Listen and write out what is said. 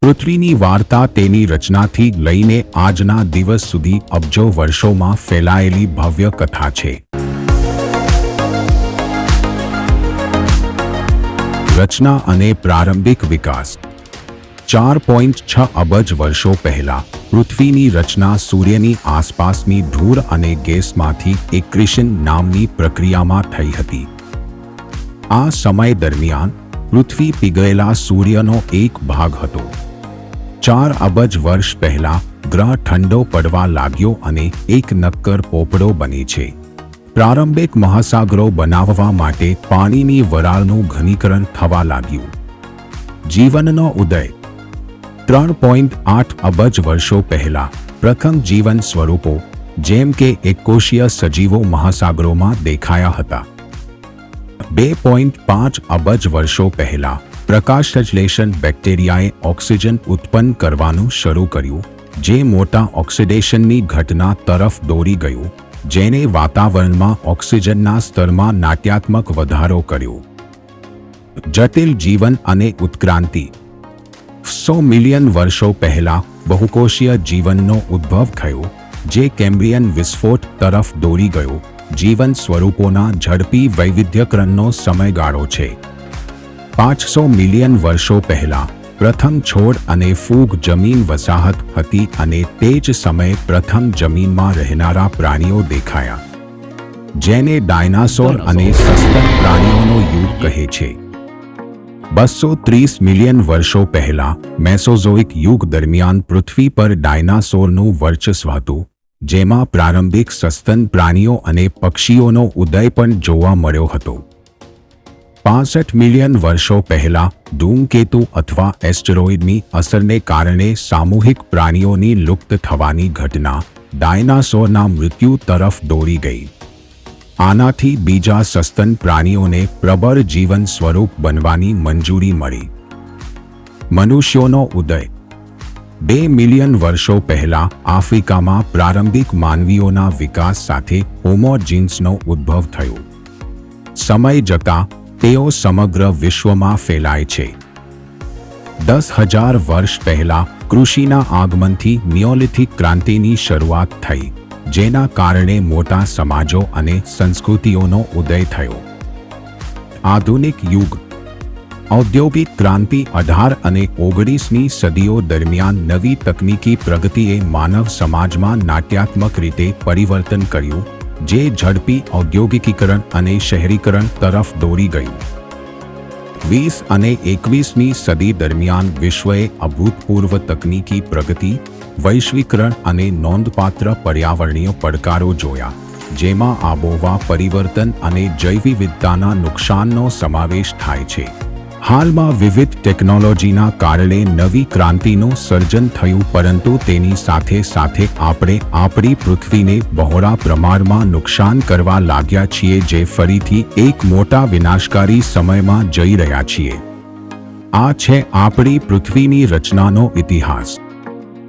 પૃથ્વીની વાર્તા તેની રચનાથી લઈને આજના દિવસ સુધી અબજો વર્ષોમાં ફેલાયેલી ભવ્ય કથા છે. રચના અને પ્રારંભિક વિકાસ. 4.6 અબજ વર્ષો પહેલા પૃથ્વીની રચના સૂર્યની આસપાસની ધૂળ અને ગેસમાંથી એક્રીશન નામની પ્રક્રિયામાં થઈ હતી. આ સમય દરમિયાન પૃથ્વી પીગળેલા સૂર્યનો એક ભાગ હતો. 4 અબજ વર્ષ પહેલા ગ્રહ ઠંડો પડવા લાગ્યો અને એક નક્કર પોપડો બને છે. પ્રારંભિક મહાસાગરો બનાવવા માટે પાણીની વરાળનું ઘનીકરણ થવા લાગ્યું. જીવનનો ઉદય. 3.8 અબજ વર્ષો પહેલા પ્રથમ જીવન સ્વરૂપો જેમ કે એકકોષીય સજીવો મહાસાગરોમાં દેખાયા હતા. 2.5 અબજ વર્ષો પહેલા પ્રકાશસંશ્લેષણ બેક્ટેરિયાએ ઓક્સિજન ઉત્પન્ન કરવાનું શરૂ કર્યું, જે મોટા ઓક્સિડેશનની ઘટના તરફ દોરી ગયું, જેને વાતાવરણમાં ઓક્સિજનના સ્તરમાં નાટ્યાત્મક વધારો કર્યો. જટિલ જીવન અને ઉત્ક્રાંતિ. 100 મિલિયન વર્ષો પહેલા બહુકોષીય જીવનનો ઉદ્ભવ થયો, જે કેમ્બ્રિયન વિસ્ફોટ તરફ દોરી ગયો. જીવન સ્વરૂપોના ઝડપી વૈવિધ્યકરણનો સમયગાળો છે. 500 મિલિયન વર્ષો પહેલા પ્રથમ છોડ અને ફૂગ જમીન વસાહત હતી અને તે જ સમયે પ્રથમ જમીનમાં રહેનારા પ્રાણીઓ દેખાયા, જેને ડાયનાસોર અને સસ્તન પ્રાણીઓનો યુગ કહે છે. 230 મિલિયન વર્ષો પહેલા મેસોઝોઇક યુગ દરમિયાન પૃથ્વી પર ડાયનાસોરનું વર્ચસ્વ હતું, જેમાં પ્રારંભિક સસ્તન પ્રાણીઓ અને પક્ષીઓનો ઉદય પણ જોવા મળ્યો હતો. 65 મિલિયન વર્ષો પહેલા ધૂમકેતુ અથવા એસ્ટેરોઇડની અસરને કારણે સામૂહિક પ્રાણીઓની લુપ્ત થવાની ઘટના ડાયનાસોરના મૃત્યુ તરફ દોરી ગઈ. આનાથી બીજા સસ્તન પ્રાણીઓને પ્રબળ જીવન સ્વરૂપ બનવાની મંજૂરી મળી. મનુષ્યોનો ઉદય. 2 મિલિયન વર્ષો પહેલા આફ્રિકામાં પ્રારંભિક માનવીઓના વિકાસ સાથે હોમો જીન્સનો ઉદ્ભવ થયો. સમય જતાં તેઓ સમગ્ર વિશ્વમાં ફેલાય છે. 10,000 વર્ષ પહેલા કૃષિના આગમનથી નિયોલિથિક ક્રાંતિની શરૂઆત થઈ, જેના કારણે મોટા સમાજો અને સંસ્કૃતિઓનો ઉદય થયો. આધુનિક યુગ. ઔદ્યોગિક ક્રાંતિ 18 અને 19મી સદીઓ દરમિયાન નવી તકનીકી પ્રગતિએ માનવ સમાજમાં નાટ્યાત્મક રીતે પરિવર્તન કર્યું, જે ઝડપી ઔદ્યોગિકીકરણ અને શહેરીકરણ તરફ દોરી ગયું. 20 અને 21મી સદી દરમિયાન વિશ્વએ અભૂતપૂર્વ તકનીકી પ્રગતિ, વૈશ્વિકરણ અને નોંધપાત્ર પર્યાવરણીય પડકારો જોયા, જેમાં આબોહવા પરિવર્તન અને જૈવ વિવિધતાના નુકસાનનો સમાવેશ થાય છે. હાલમાં વિવિધ ટેકનોલોજીના કારણે નવી ક્રાંતિનું સર્જન થયું, પરંતુ તેની સાથે સાથે આપણે આપણી પૃથ્વીને બહોળા પ્રમાણમાં નુકસાન કરવા લાગ્યા છીએ, જે ફરીથી એક મોટા વિનાશકારી સમયમાં જઈ રહ્યા છીએ. આ છે આપણી પૃથ્વીની રચનાનો ઇતિહાસ.